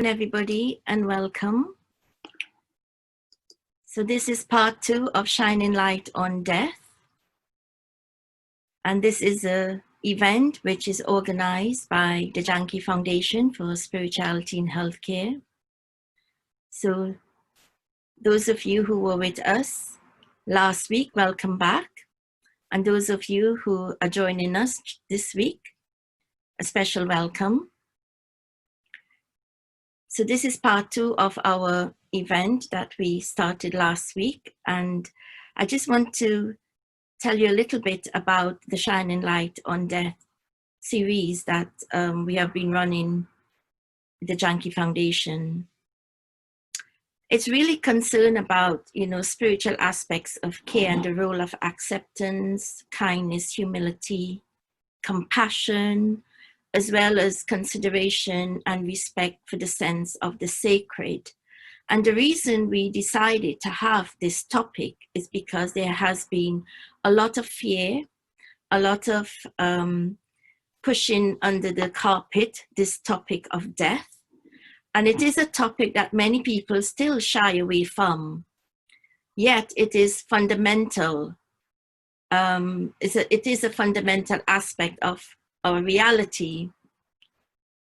everybody, and welcome. So this is part 2 of Shining Light on Death. And this is an event which is organized by the Janki Foundation for Spirituality in Healthcare. So those of you who were with us last week, welcome back. And those of you who are joining us this week, a special welcome. So this is part 2 of our event that we started last week. And I just want to tell you a little bit about the Shining Light on Death series that we have been running the Janki Foundation. It's really concerned about, spiritual aspects of care and the role of acceptance, kindness, humility, compassion, as well as consideration and respect for the sense of the sacred. And the reason we decided to have this topic is because there has been a lot of fear, a lot of pushing under the carpet this topic of death. And it is a topic that many people still shy away from. Yet it is fundamental. It is a fundamental aspect of our reality,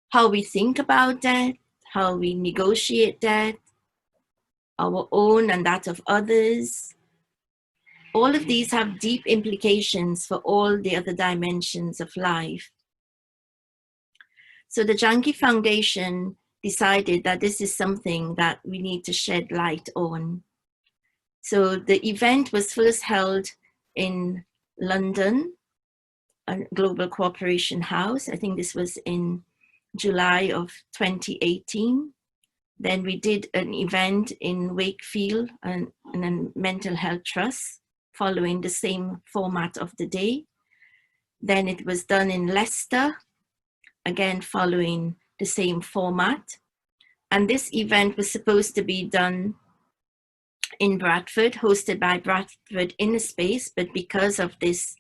how we think about death, how we negotiate death, our own and that of others. All of these have deep implications for all the other dimensions of life. So the Janki Foundation decided that this is something that we need to shed light on. So the event was first held in London, a Global Cooperation House. I think this was in July of 2018. Then we did an event in Wakefield and a mental health trust following the same format of the day. Then it was done in Leicester, again following the same format. And this event was supposed to be done in Bradford, hosted by Bradford Inner Space, but because of this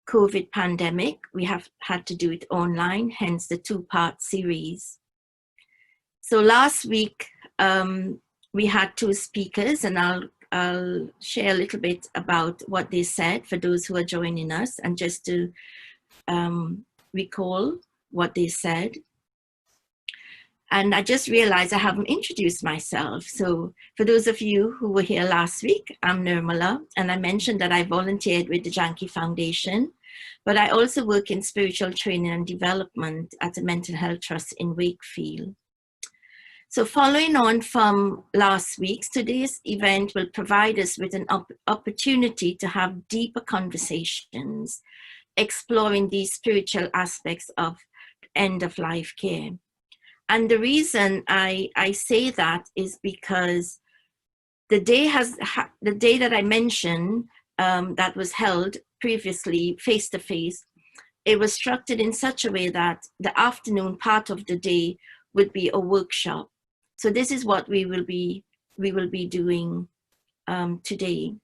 COVID pandemic, we have had to do it online, hence the 2-part series. So last week, we had 2 speakers, and I'll share a little bit about what they said for those who are joining us, and just to recall what they said. And I just realized I haven't introduced myself. So for those of you who were here last week, I'm Nirmala, and I mentioned that I volunteered with the Janki Foundation, but I also work in spiritual training and development at a mental health trust in Wakefield. So following on from last week's, today's event will provide us with an opportunity to have deeper conversations, exploring these spiritual aspects of end-of-life care. And the reason I say that is because the day that I mentioned that was held previously face-to-face, it was structured in such a way that the afternoon part of the day would be a workshop. So this is what we will be doing today.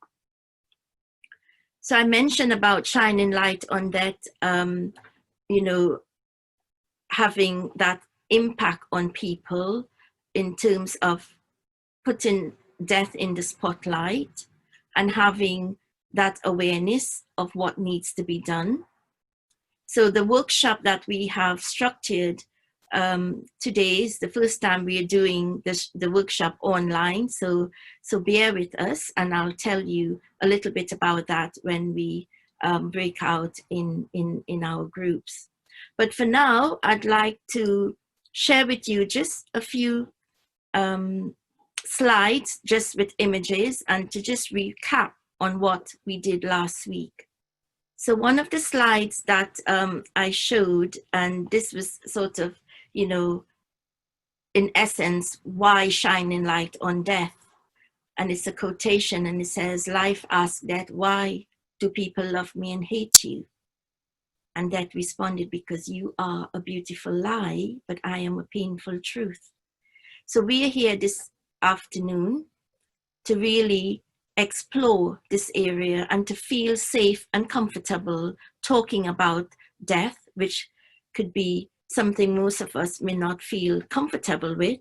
So I mentioned about shining light on that, having that impact on people in terms of putting death in the spotlight and having that awareness of what needs to be done. So the workshop that we have structured today is the first time we are doing the workshop online. So bear with us, and I'll tell you a little bit about that when we break out in our groups. But for now, I'd like to share with you just a few slides just with images, and to just recap on what we did last week. So one of the slides that I showed, and this was sort of, in essence, why shining light on death. And it's a quotation, and it says, "Life asks death, why do people love me and hate you?" And death responded, "Because you are a beautiful lie, but I am a painful truth." So we are here this afternoon to really explore this area and to feel safe and comfortable talking about death, which could be something most of us may not feel comfortable with,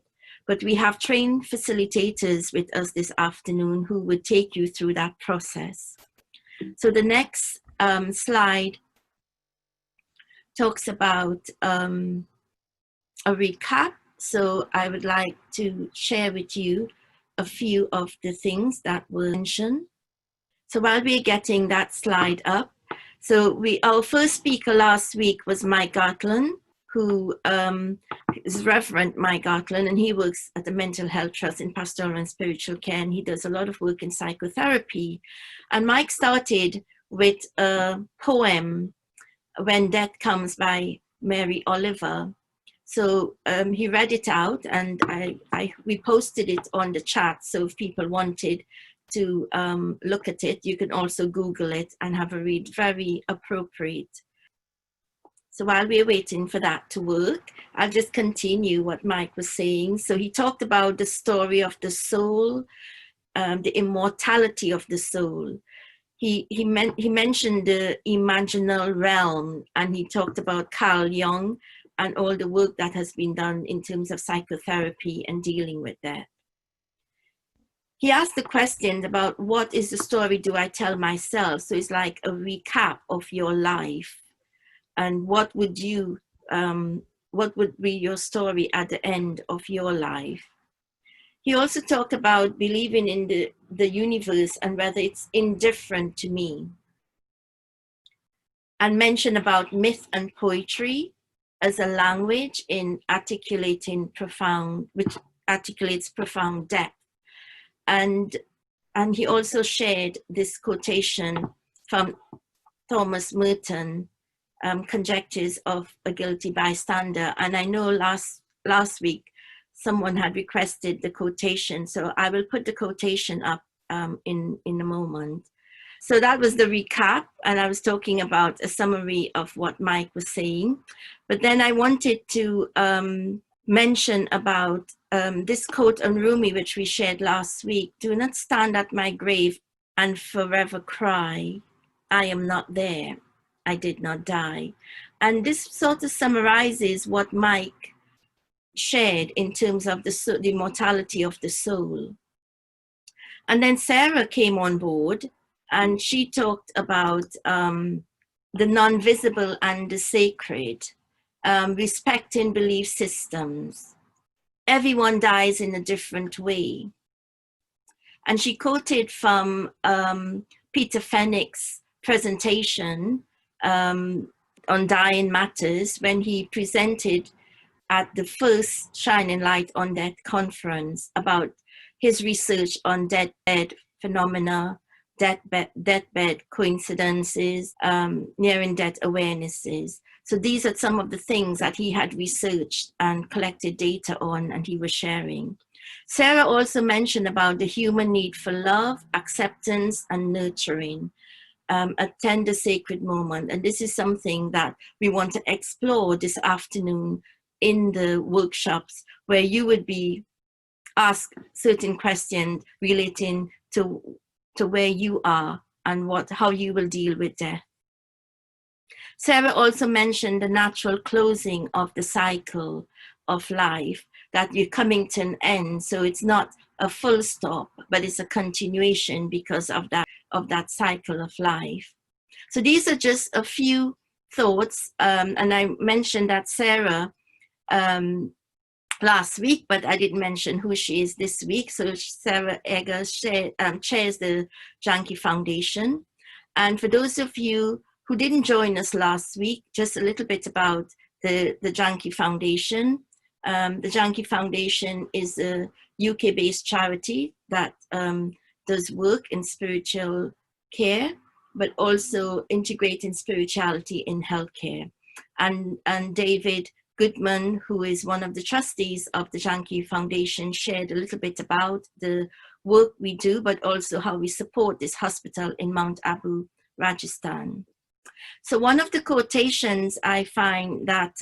But we have trained facilitators with us this afternoon who would take you through that process. So the next slide talks about a recap. So I would like to share with you a few of the things that were mentioned. So while we're getting that slide up, so our first speaker last week was Mike Gartland, who is Reverend Mike Gartland, and he works at the Mental Health Trust in Pastoral and Spiritual Care, and he does a lot of work in psychotherapy. And Mike started with a poem, When Death Comes, by Mary Oliver. So he read it out, and we posted it on the chat, so if people wanted to look at it, you can also Google it and have a read. Very appropriate. So while we're waiting for that to work, I'll just continue what Mike was saying. So he talked about the story of the soul, the immortality of the soul. He mentioned the imaginal realm, and he talked about Carl Jung and all the work that has been done in terms of psychotherapy and dealing with that. He asked the question about what is the story do I tell myself? So it's like a recap of your life, and what would be your story at the end of your life? He also talked about believing in the universe and whether it's indifferent to me, and mentioned about myth and poetry as a language in articulating which articulates profound depth. And he also shared this quotation from Thomas Merton, Conjectures of a Guilty Bystander. And I know last week someone had requested the quotation, so I will put the quotation up in a moment. So that was the recap, and I was talking about a summary of what Mike was saying. But then I wanted to mention about this quote on Rumi, which we shared last week. Do not stand at my grave and forever cry, I am not there, I did not die. And this sort of summarizes what Mike shared in terms of the mortality of the soul. And then Sarah came on board, and she talked about the non-visible and the sacred, respecting belief systems. Everyone dies in a different way. And she quoted from Peter Fenwick's presentation on Dying Matters when he presented at the first Shining Light on Death conference about his research on deathbed phenomena, deathbed coincidences, nearing death awarenesses. So these are some of the things that he had researched and collected data on, and he was sharing. Sarah also mentioned about the human need for love, acceptance, and nurturing, a tender sacred moment. And this is something that we want to explore this afternoon in the workshops, where you would be asked certain questions relating to where you are and how you will deal with death. Sarah also mentioned the natural closing of the cycle of life, that you're coming to an end. So it's not a full stop, but it's a continuation because of that cycle of life. So these are just a few thoughts. And I mentioned that Sarah last week, but I didn't mention who she is this week. So Sarah Eagger chairs the Janki Foundation. And for those of you who didn't join us last week, just a little bit about the Janki Foundation. The Janki Foundation is a UK-based charity that does work in spiritual care, but also integrating spirituality in healthcare. And David Goodman, who is one of the trustees of the Janki Foundation, shared a little bit about the work we do, but also how we support this hospital in Mount Abu, Rajasthan. So one of the quotations I find that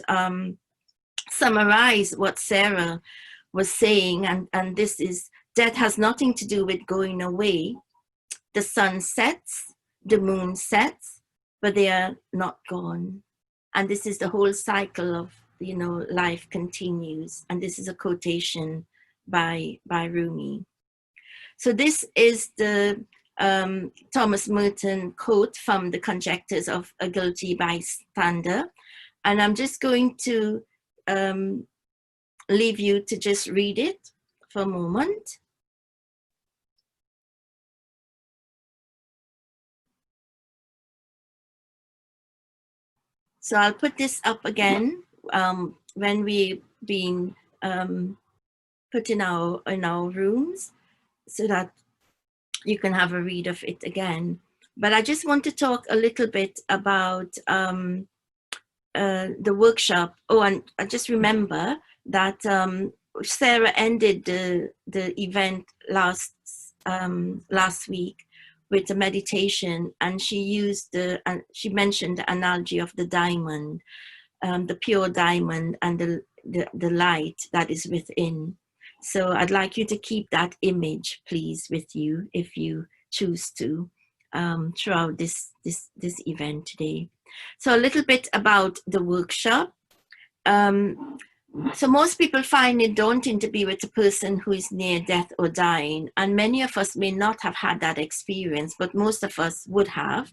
summarize what Sarah was saying, and this is, death has nothing to do with going away. The sun sets, the moon sets, but they are not gone. And this is the whole cycle of, life continues. And this is a quotation by Rumi. So this is the Thomas Merton quote from The Conjectures of a Guilty Bystander. And I'm just going to leave you to just read it for a moment. So I'll put this up again when we've been put in our rooms, so that you can have a read of it again. But I just want to talk a little bit about the workshop. Oh, and I just remember that Sarah ended the event last week with a meditation, and she used she mentioned the analogy of the diamond, the pure diamond, and the light that is within. So I'd like you to keep that image, please, with you if you choose to throughout this event today. So a little bit about the workshop. So most people find it daunting to be with a person who is near death or dying, and many of us may not have had that experience, but most of us would have.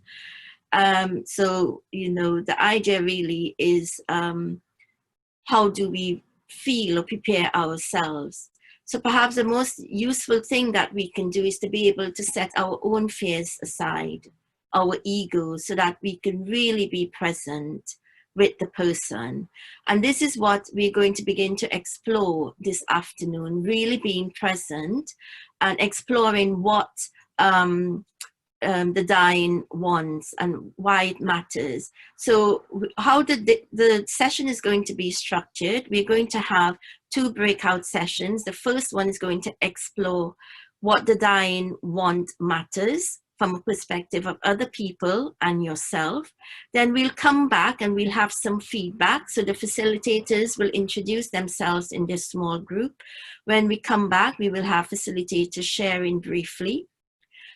So, you know, the idea really is how do we feel or prepare ourselves? So perhaps the most useful thing that we can do is to be able to set our own fears aside, our ego, so that we can really be present with the person. And this is what we're going to begin to explore this afternoon, really being present and exploring what the dying wants and why it matters. So how the session is going to be structured. We're going to have 2 breakout sessions. The first one is going to explore what the dying want matters from a perspective of other people and yourself. Then we'll come back and we'll have some feedback. So the facilitators will introduce themselves in this small group. When we come back, we will have facilitators sharing briefly.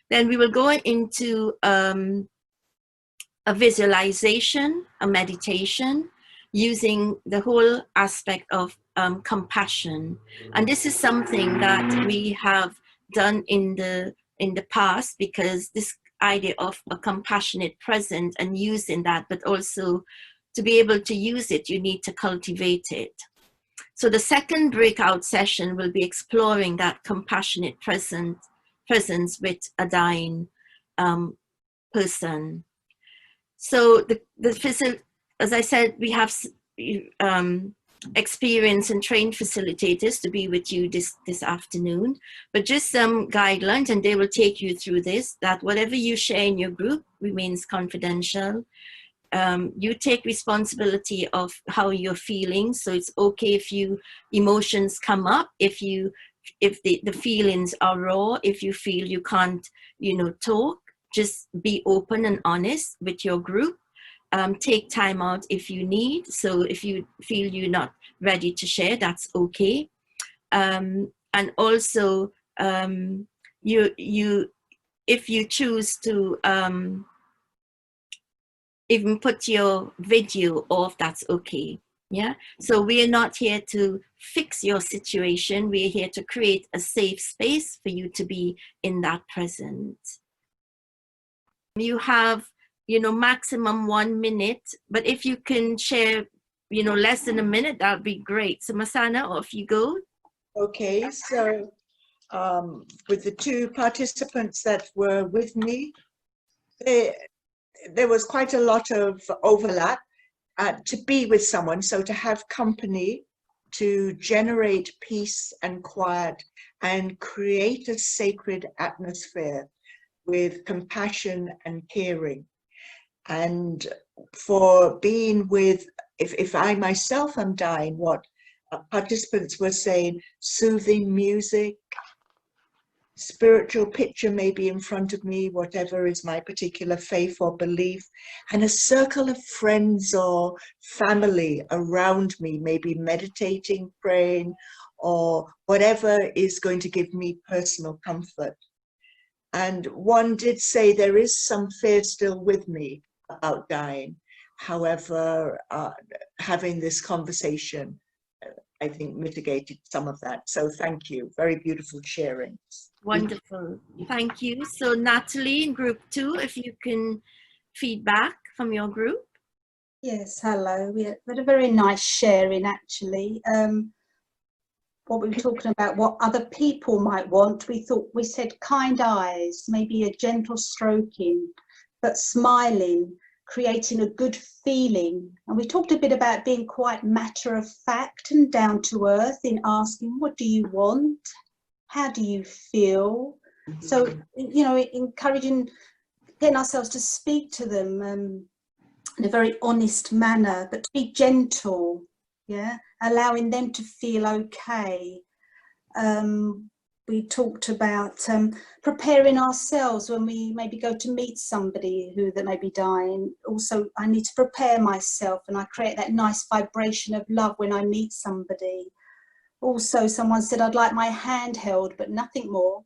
Then we will go into a visualization, a meditation, using the whole aspect of compassion. And this is something that we have done in the past, because this idea of a compassionate present and using that, but also to be able to use it, you need to cultivate it. So the second breakout session will be exploring that compassionate presence with a dying person. So as I said, we have experienced and trained facilitators to be with you this afternoon, but just some guidelines, and they will take you through this, that whatever you share in your group remains confidential. You take responsibility of how you're feeling. So it's okay if emotions come up, if the feelings are raw, if you feel you can't, talk, just be open and honest with your group. Take time out if you need. So if you feel you're not ready to share, that's okay. And also, if you choose to even put your video off, that's okay. Yeah. So we are not here to fix your situation. We are here to create a safe space for you to be in that present. You have, maximum 1 minute, but if you can share, less than a minute, that'd be great. So Masana, off you go. Okay. So with the 2 participants that were with me, there was quite a lot of overlap to be with someone. So to have company, to generate peace and quiet and create a sacred atmosphere with compassion and caring. And for being with, if I myself am dying, what participants were saying, soothing music, spiritual picture maybe in front of me, whatever is my particular faith or belief, and a circle of friends or family around me, maybe meditating, praying, or whatever is going to give me personal comfort. And one did say there is some fear still with me about dying. However, having this conversation I think, mitigated some of that. So thank you. Very beautiful sharing. Wonderful. Thank you. So Natalie in group 2, if you can feedback from your group. Yes, hello. We had a very nice sharing, actually. What we were talking about, what other people might want, we said kind eyes, maybe a gentle stroking, but smiling, creating a good feeling. And we talked a bit about being quite matter of fact and down to earth in asking, what do you want? How do you feel? So, you know, encouraging, getting ourselves to speak to them in a very honest manner, but to be gentle, yeah, allowing them to feel okay. We talked about preparing ourselves when we maybe go to meet somebody that may be dying. Also, I need to prepare myself, and I create that nice vibration of love when I meet somebody. Also, someone said, I'd like my hand held, but nothing more.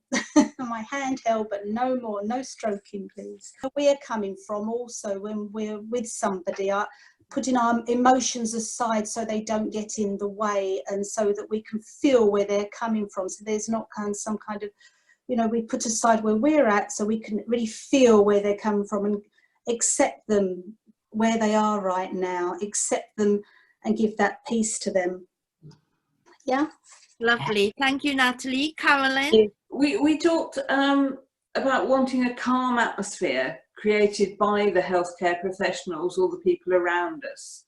My hand held, but no more, no stroking, please. We're coming from also when we're with somebody, putting our emotions aside so they don't get in the way, and so that we can feel where they're coming from. So there's not some kind of, you know, we put aside where we're at so we can really feel where they're coming from and accept them where they are right now, accept them and give that peace to them. Yeah. Lovely. Thank you, Natalie. Carolyn? We talked about wanting a calm atmosphere created by the healthcare professionals or the people around us,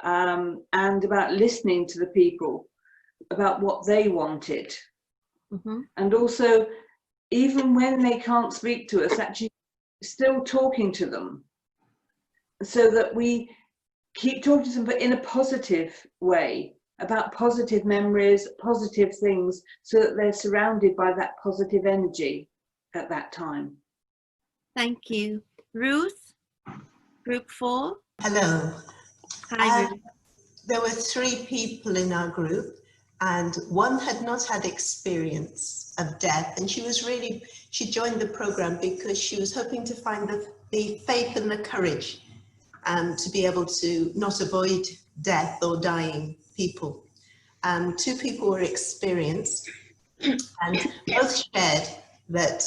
and about listening to the people about what they wanted. And also, even when they can't speak to us, actually still talking to them, so that we keep talking to them, but in a positive way, about positive memories, positive things, so that they're surrounded by that positive energy at that time. Thank you. Ruth, group 4. Hello. Hi, Ruth. There were 3 people in our group, and one had not had experience of death, and she joined the program because she was hoping to find the faith and the courage to be able to not avoid death or dying people. 2 people were experienced, and both shared that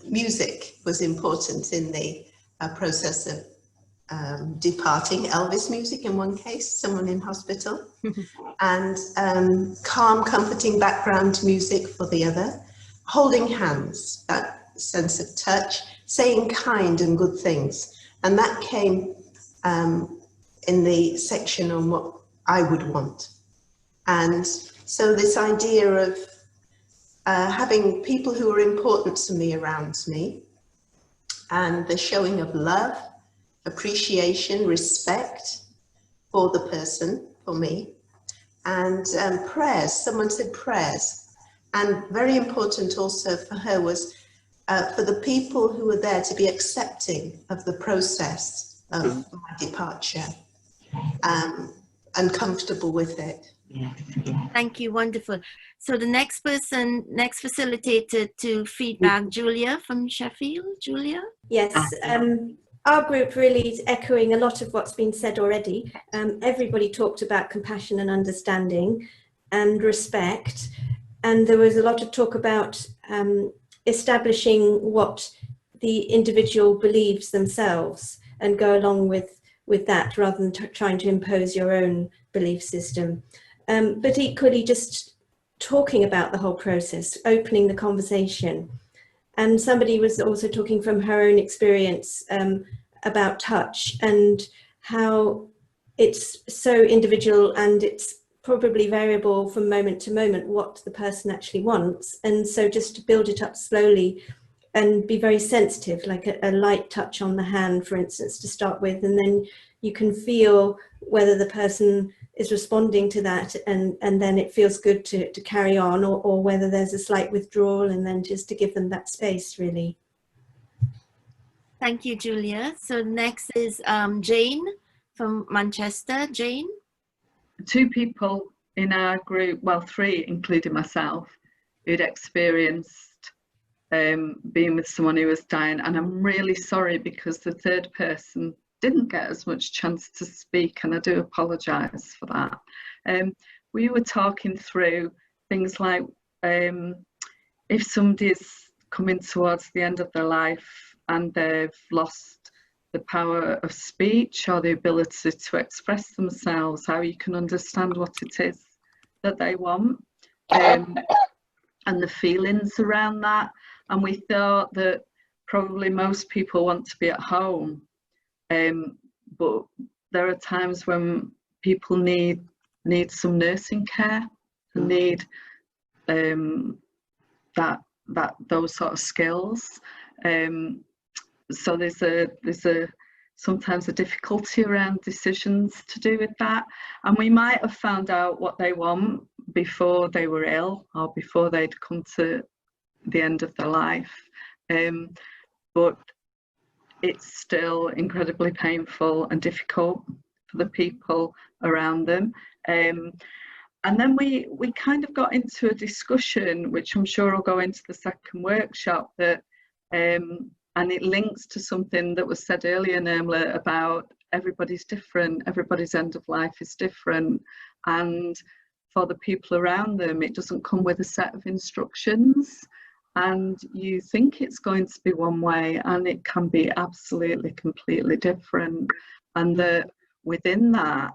music was important in the process of departing. Elvis music in one case, someone in hospital, and calm, comforting background music for the other. Holding hands, that sense of touch, saying kind and good things. And that came in the section on what I would want. And so this idea of having people who are important to me around me, and the showing of love, appreciation, respect for the person, for me, and prayers. Someone said prayers. And very important also for her was for the people who were there to be accepting of the process of my departure, and comfortable with it. Thank you. Wonderful. So the next facilitator to feedback, Julia from Sheffield. Julia? Yes. Our group really is echoing a lot of what's been said already. Everybody talked about compassion and understanding and respect. And there was a lot of talk about establishing what the individual believes themselves and go along with that rather than trying to impose your own belief system. But equally just talking about the whole process, opening the conversation. And somebody was also talking from her own experience about touch and how it's so individual and it's probably variable from moment to moment what the person actually wants. And so just to build it up slowly and be very sensitive, like a light touch on the hand, for instance, to start with, and then you can feel whether the person is responding to that and then it feels good to carry on, or whether there's a slight withdrawal, and then just to give them that space, really. Thank you, Julia. So next is Jane from Manchester. Jane? 2 people in our group, well 3 including myself, who'd experienced being with someone who was dying, and I'm really sorry because the 3rd person didn't get as much chance to speak, and I do apologise for that. we were talking through things like if somebody's coming towards the end of their life and they've lost the power of speech or the ability to express themselves, how you can understand what it is that they want, and the feelings around that. And we thought that probably most people want to be at home, but there are times when people need some nursing care and need those sort of skills. So there's sometimes a difficulty around decisions to do with that, and we might have found out what they want before they were ill or before they'd come to the end of their life, but it's still incredibly painful and difficult for the people around them. And then we kind of got into a discussion, which I'm sure will go into the second workshop, that and it links to something that was said earlier, Nirmala, about everybody's different, everybody's end of life is different, and for the people around them it doesn't come with a set of instructions, and you think it's going to be one way and it can be absolutely completely different, and that within that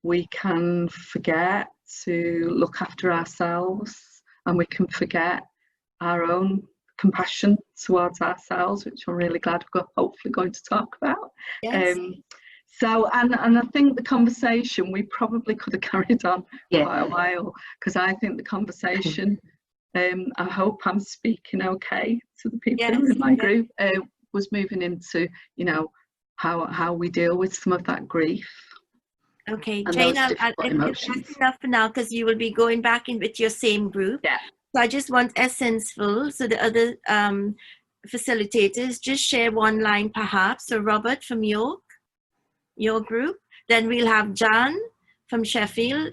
we can forget to look after ourselves, and we can forget our own compassion towards ourselves, which I'm really glad we're hopefully going to talk about. Yes. So, and I think the conversation, we probably could have carried on quite a while, because I think the conversation, I hope I'm speaking okay to the people in my group, was moving into, you know, how we deal with some of that grief. Okay, And Jane, that's enough for now, because you will be going back in with your same group. Yeah. So I just want Essence-ful, so the other facilitators, just share one line perhaps. So Robert from York, your group. Then we'll have Jan from Sheffield.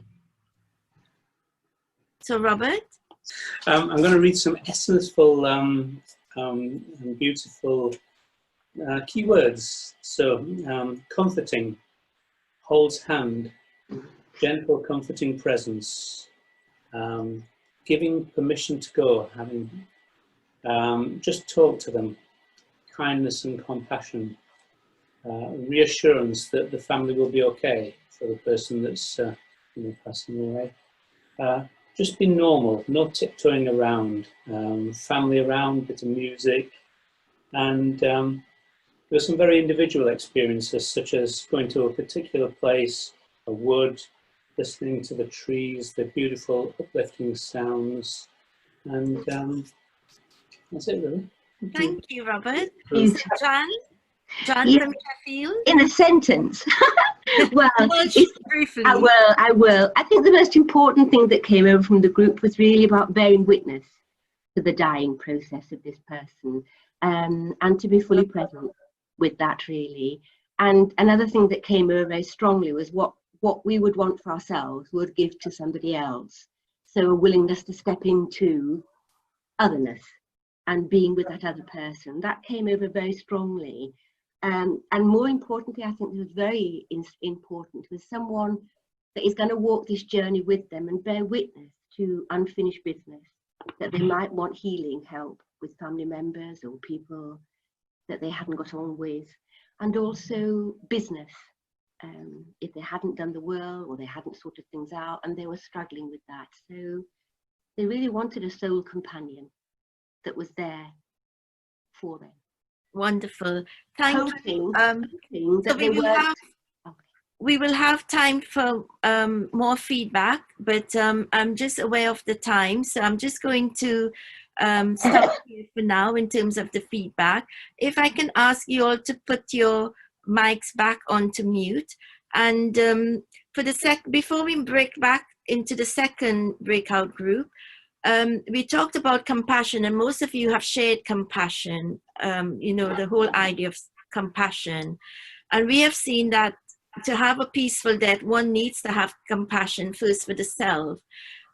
So Robert. I'm going to read some Essence-ful and beautiful keywords. So comforting, holds hand, gentle comforting presence, giving permission to go, having just talk to them, kindness and compassion, reassurance that the family will be okay for the person that's passing away. Just be normal, no tiptoeing around, family around, bit of music, and there's some very individual experiences, such as going to a particular place, a wood, listening to the trees, the beautiful uplifting sounds, and that's it really. Thank you, Robert. Beautiful. Jan from Sheffield. In a sentence. Well, briefly. I will. I think the most important thing that came over from the group was really about bearing witness to the dying process of this person, and to be fully present with that, really. And another thing that came over very strongly was what we would want for ourselves would give to somebody else. So a willingness to step into otherness and being with that other person. That came over very strongly. And more importantly, I think it was very important was someone that is going to walk this journey with them and bear witness to unfinished business, that they might want healing help with family members or people that they hadn't got on with, and also business, if they hadn't done the will or they hadn't sorted things out and they were struggling with that. So they really wanted a soul companion that was there for them. Wonderful. Thank you. So we will have time for more feedback, but I'm just aware of the time, so I'm just going to stop here for now in terms of the feedback. If I can ask you all to put your mics back onto mute, and for the before we break back into the second breakout group, we talked about compassion, and most of you have shared compassion, you know, the whole idea of compassion. And we have seen that to have a peaceful death, one needs to have compassion first for the self.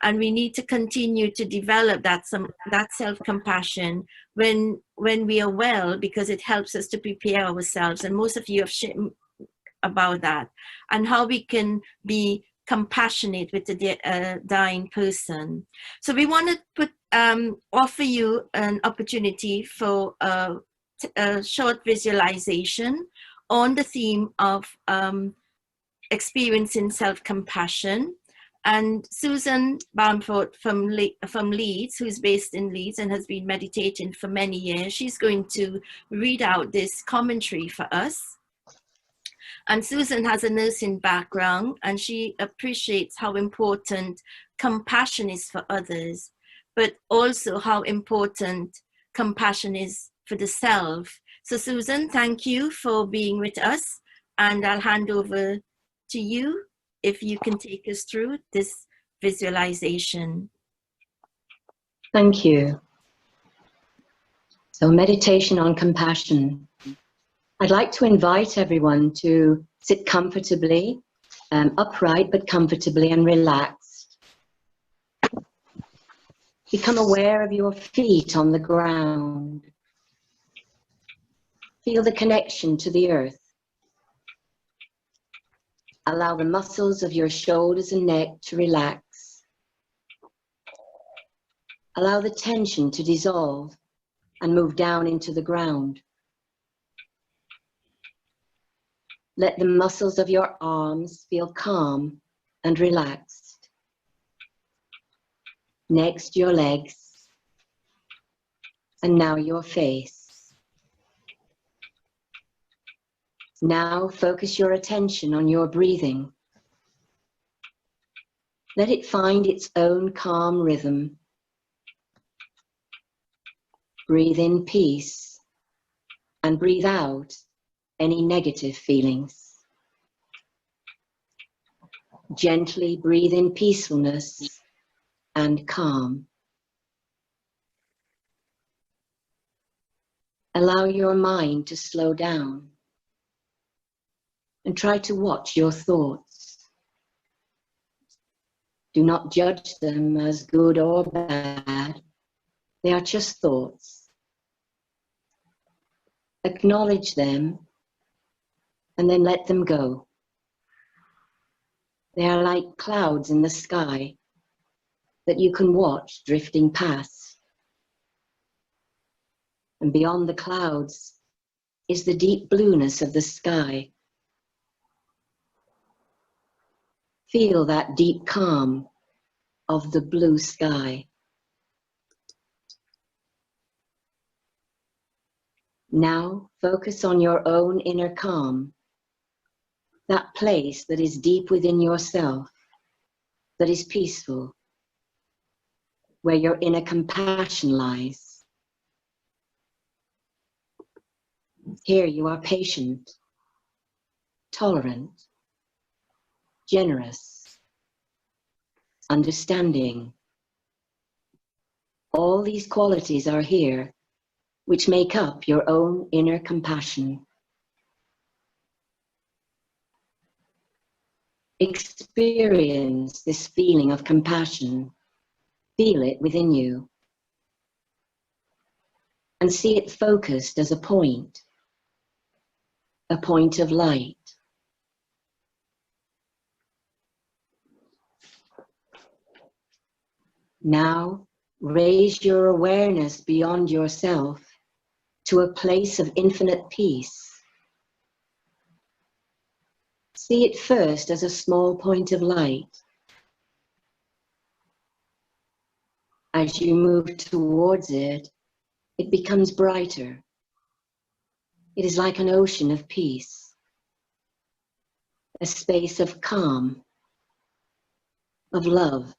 And we need to continue to develop that self-compassion when we are well, because it helps us to prepare ourselves. And most of you have shared about that, and how we can be compassionate with the dying person. So we want to offer you an opportunity for a short visualization on the theme of experiencing self-compassion. And Susan Bamford from Leeds, who's based in Leeds and has been meditating for many years, she's going to read out this commentary for us. And Susan has a nursing background, and she appreciates how important compassion is for others, but also how important compassion is for the self. So Susan, thank you for being with us, and I'll hand over to you if you can take us through this visualization. Thank you. So meditation on compassion. I'd like to invite everyone to sit comfortably, upright but comfortably and relaxed. Become aware of your feet on the ground. Feel the connection to the earth. Allow the muscles of your shoulders and neck to relax. Allow the tension to dissolve and move down into the ground. Let the muscles of your arms feel calm and relaxed. Next, your legs, and now your face. Now focus your attention on your breathing. Let it find its own calm rhythm. Breathe in peace and breathe out any negative feelings. Gently breathe in peacefulness and calm. Allow your mind to slow down and try to watch your thoughts. Do not judge them as good or bad. They are just thoughts. Acknowledge them and then let them go. They are like clouds in the sky that you can watch drifting past. And beyond the clouds is the deep blueness of the sky. Feel that deep calm of the blue sky. Now focus on your own inner calm, that place that is deep within yourself, that is peaceful, where your inner compassion lies. Here you are patient, tolerant, generous, understanding. All these qualities are here, which make up your own inner compassion. Experience this feeling of compassion. Feel it within you. And see it focused as a point of light. Now, raise your awareness beyond yourself to a place of infinite peace. See it first as a small point of light. As you move towards it, it becomes brighter. It is like an ocean of peace, a space of calm, of love,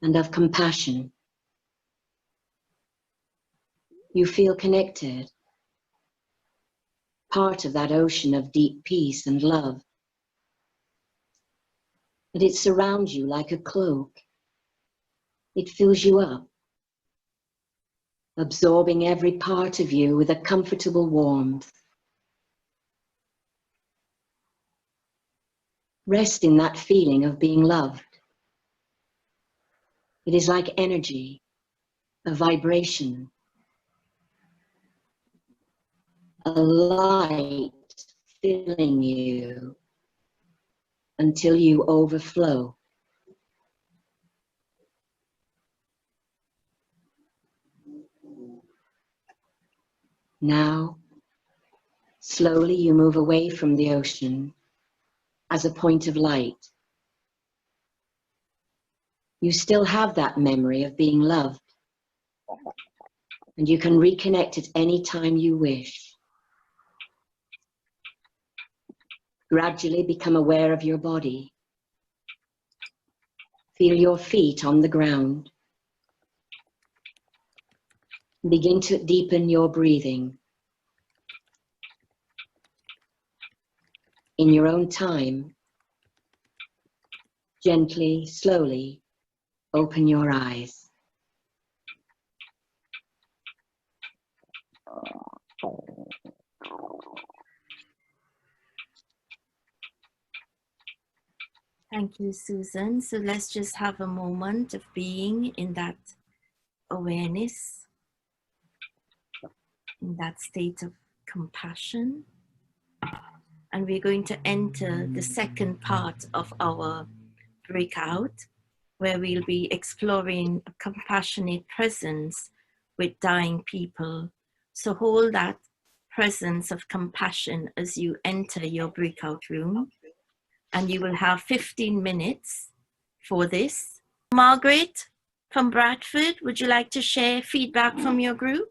and of compassion. You feel connected, part of that ocean of deep peace and love. And it surrounds you like a cloak. It fills you up, absorbing every part of you with a comfortable warmth. Rest in that feeling of being loved. It is like energy, a vibration, a light filling you. until you overflow. Now, slowly you move away from the ocean as a point of light. You still have that memory of being loved, and you can reconnect at any time you wish. Gradually become aware of your body. Feel your feet on the ground. Begin to deepen your breathing. In your own time, gently, slowly, open your eyes. Thank you, Susan. So let's just have a moment of being in that awareness, in that state of compassion. And we're going to enter the second part of our breakout, where we'll be exploring a compassionate presence with dying people. So hold that presence of compassion as you enter your breakout room, and you will have 15 minutes for this. Margaret from Bradford, would you like to share feedback from your group?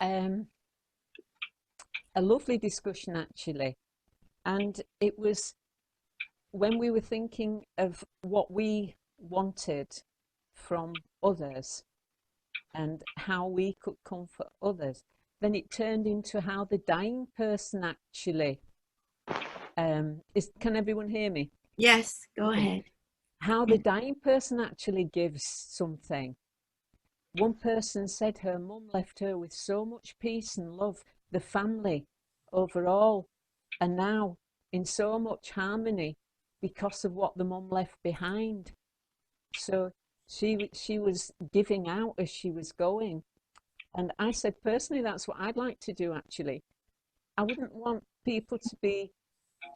A lovely discussion, actually. And it was when we were thinking of what we wanted from others and how we could comfort others, then it turned into how the dying person actually can everyone hear me? Yes, go ahead. How the dying person actually gives something. One person said her mum left her with so much peace and love, the family overall, and now in so much harmony because of what the mum left behind. So she was giving out as she was going. And I said, personally, that's what I'd like to do, actually. I wouldn't want people to be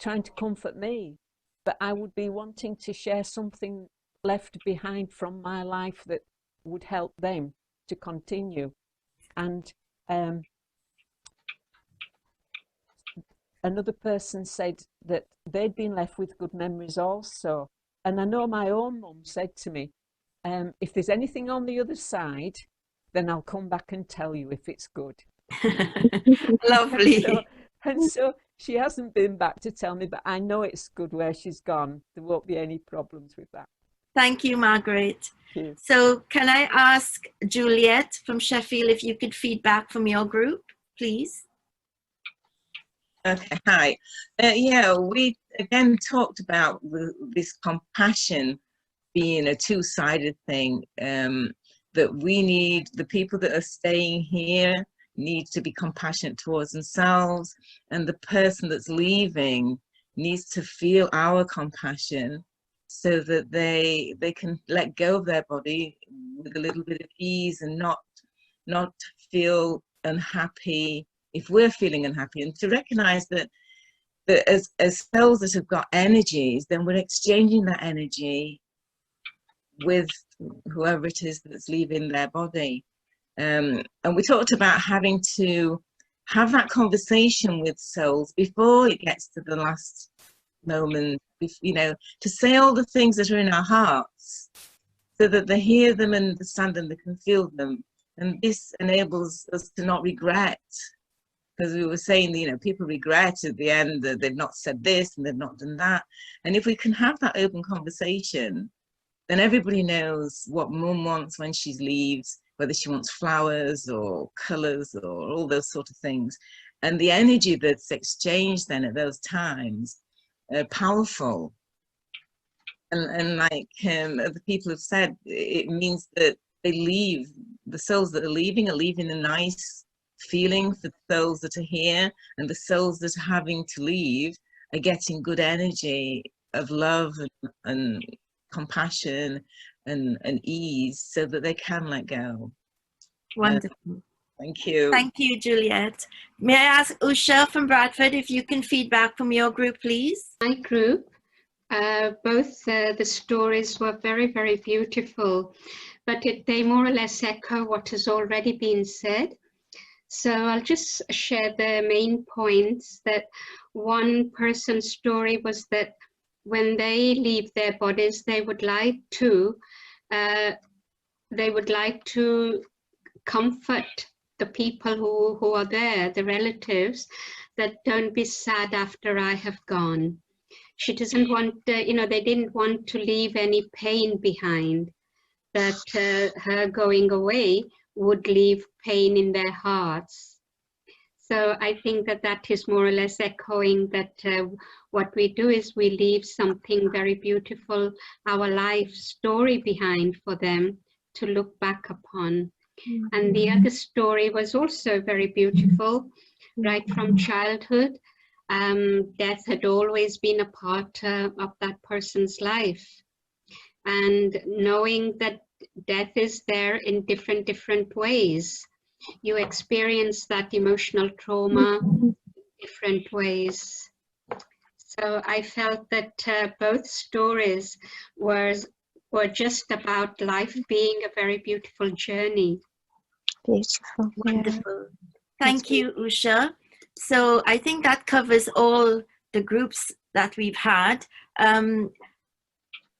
trying to comfort me, but I would be wanting to share something left behind from my life that would help them to continue. And another person said that they'd been left with good memories also. And I know my own mum said to me, if there's anything on the other side, then I'll come back and tell you if it's good. Lovely. And so she hasn't been back to tell me, but I know it's good where she's gone. There won't be any problems with that. Thank you, Margaret. Cheers. So can I ask Juliet from Sheffield if you could feedback from your group, please? Okay, hi. Yeah, we again talked about this compassion being a two-sided thing, that we need, the people that are staying here need to be compassionate towards themselves, and the person that's leaving needs to feel our compassion so that they can let go of their body with a little bit of ease and not feel unhappy if we're feeling unhappy, and to recognize that as cells that have got energies, then we're exchanging that energy with whoever it is that's leaving their body. And we talked about having to have that conversation with souls before it gets to the last moment, you know, to say all the things that are in our hearts so that they hear them and understand them, they can feel them. And this enables us to not regret, because we were saying, you know, people regret at the end that they've not said this and they've not done that. And if we can have that open conversation, then everybody knows what mum wants when she leaves, whether she wants flowers or colours or all those sort of things. And the energy that's exchanged then at those times are powerful. And like other people have said, it means that they leave, the souls that are leaving a nice feeling for the souls that are here, and the souls that are having to leave are getting good energy of love and compassion and ease so that they can let go. Wonderful. Thank you. Thank you, Juliet. May I ask Usha from Bradford if you can feedback from your group, please? My group, Both the stories were very, very beautiful, but they more or less echo what has already been said. So I'll just share the main points. That one person's story was that when they leave their bodies, they would like to comfort the people who are there, the relatives, that don't be sad after I have gone. She doesn't want, they didn't want to leave any pain behind, that her going away would leave pain in their hearts. So I think that that is more or less echoing that what we do is we leave something very beautiful, our life story behind for them to look back upon. And the other story was also very beautiful, right from childhood. Death had always been a part of that person's life. And knowing that death is there in different ways. You experience that emotional trauma in different ways. So I felt that both stories were just about life being a very beautiful journey. Beautiful. Wonderful. Thank you, Usha. So I think that covers all the groups that we've had.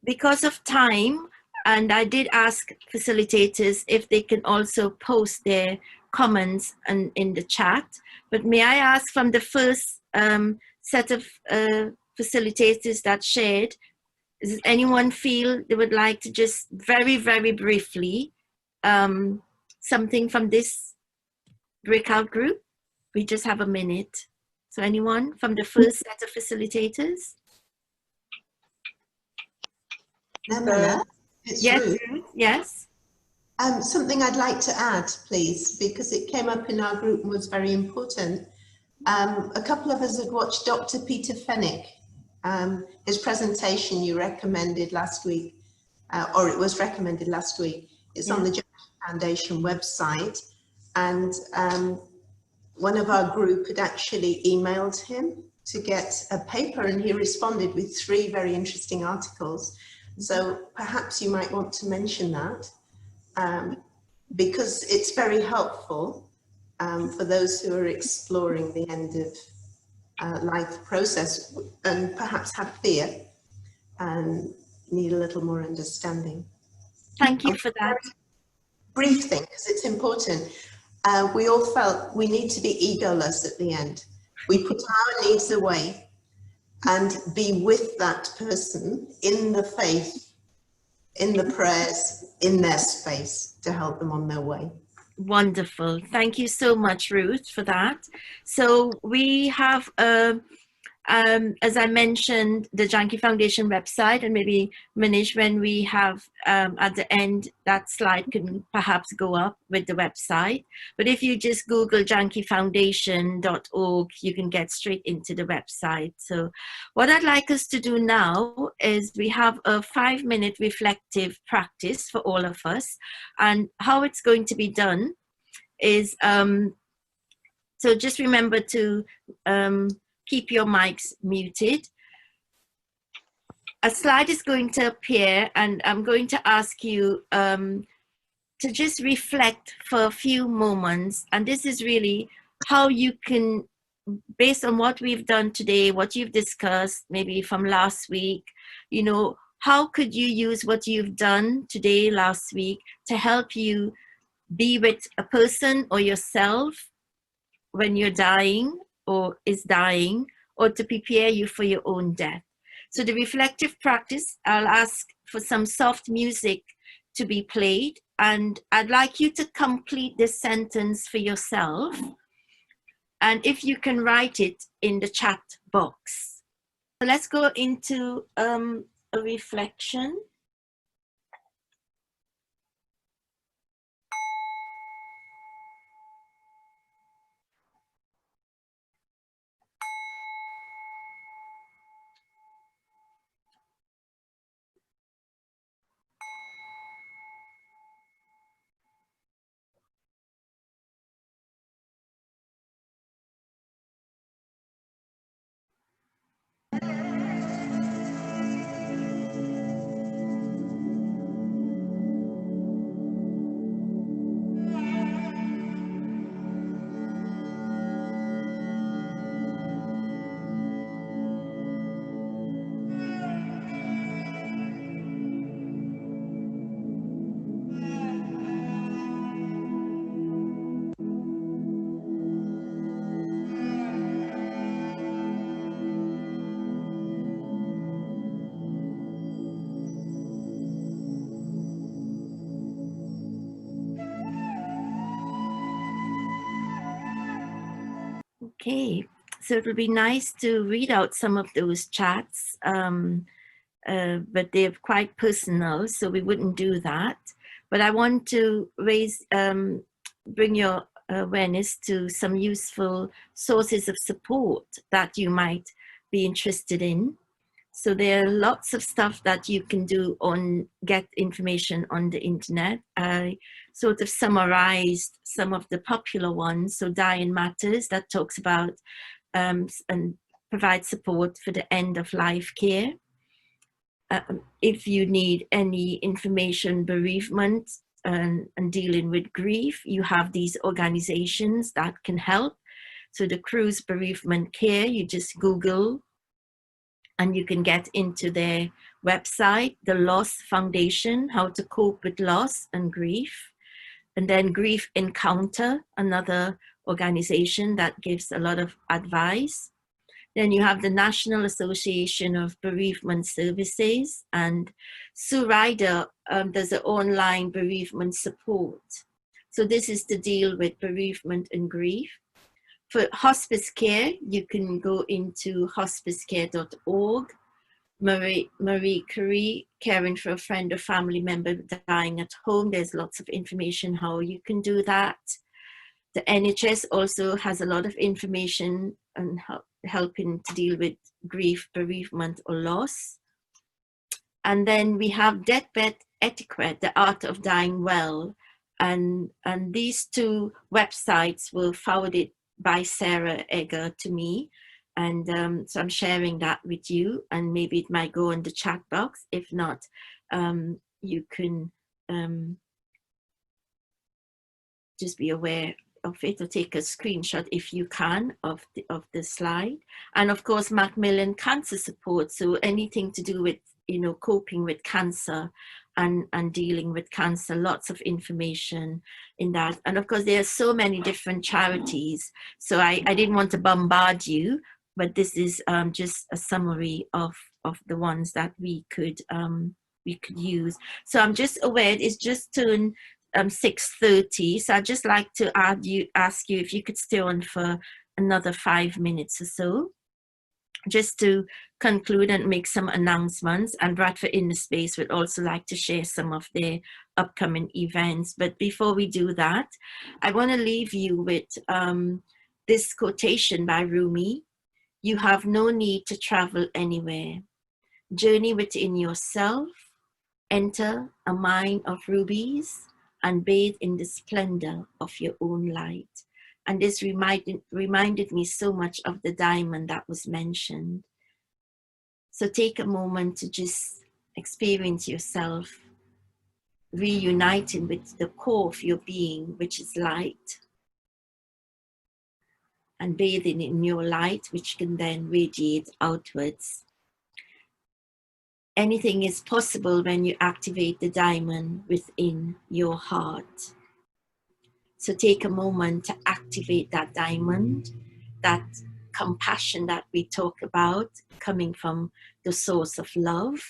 Because of time, and I did ask facilitators if they can also post their comments in the chat, but may I ask from the first set of facilitators that shared, does anyone feel they would like to just very, very briefly something from this breakout group? We just have a minute. So anyone from the first set of facilitators? Nirmala, it's Yes, Ruth. yes. Something I'd like to add, please, because it came up in our group and was very important. A couple of us had watched Dr. Peter Fennick, his presentation you recommended last week, or it was recommended last week. It's on the Janki Foundation website, and one of our group had actually emailed him to get a paper, and he responded with 3 very interesting articles. So perhaps you might want to mention that, because it's very helpful for those who are exploring the end of life process and perhaps have fear and need a little more understanding. Thank you for that. Brief thing, because it's important. We all felt we need to be egoless at the end. We put our needs away and be with that person in the faith, in the prayers, in their space to help them on their way. Wonderful. Thank you so much, Ruth, for that. So we have, as I mentioned, the Janki Foundation website, and maybe Manish, when we have at the end, that slide can perhaps go up with the website. But if you just Google jankifoundation.org, you can get straight into the website. So what I'd like us to do now is we have a 5-minute reflective practice for all of us. And how it's going to be done is, so just remember to keep your mics muted. A slide is going to appear, and I'm going to ask you to just reflect for a few moments. And this is really how you can, based on what we've done today, what you've discussed, maybe from last week, you know, how could you use what you've done today, last week, to help you be with a person or yourself when you're dying or is dying, or to prepare you for your own death. So the reflective practice, I'll ask for some soft music to be played, and I'd like you to complete this sentence for yourself. And if you can write it in the chat box. So let's go into a reflection. Okay, so it would be nice to read out some of those chats, but they're quite personal, so we wouldn't do that. But I want to bring your awareness to some useful sources of support that you might be interested in. So there are lots of stuff that you can do get information on the internet. I sort of summarized some of the popular ones. So Dying Matters, that talks about and provides support for the end of life care. If you need any information, bereavement and dealing with grief, you have these organizations that can help. So the Cruise Bereavement Care, you just Google and you can get into their website. The Loss Foundation, how to cope with loss and grief. And then Grief Encounter, another organization that gives a lot of advice. Then you have the National Association of Bereavement Services, and Sue Ryder does an online bereavement support. So this is to deal with bereavement and grief. For hospice care, you can go into hospicecare.org. Marie Curie, caring for a friend or family member dying at home. There's lots of information how you can do that. The NHS also has a lot of information on helping to deal with grief, bereavement, or loss. And then we have Deathbed Etiquette, The Art of Dying Well. And these two websites were forwarded by Sarah Eagger to me. And so I'm sharing that with you, and maybe it might go in the chat box. If not, you can just be aware of it or take a screenshot if you can of the slide. And of course, Macmillan Cancer Support. So anything to do with, you know, coping with cancer and dealing with cancer, lots of information in that. And of course, there are so many different charities. So I didn't want to bombard you, but this is just a summary of the ones that we could use. So I'm just aware it's just turned 6:30. So I'd just like to ask you if you could stay on for another 5 minutes or so, just to conclude and make some announcements. And Bradford Inner Space would also like to share some of their upcoming events. But before we do that, I want to leave you with this quotation by Rumi. You have no need to travel anywhere. Journey within yourself, enter a mine of rubies, and bathe in the splendor of your own light. And this reminded me so much of the diamond that was mentioned. So take a moment to just experience yourself reuniting with the core of your being, which is light, and bathing in your light, which can then radiate outwards. Anything is possible when you activate the diamond within your heart. So take a moment to activate that diamond, that compassion that we talk about coming from the source of love.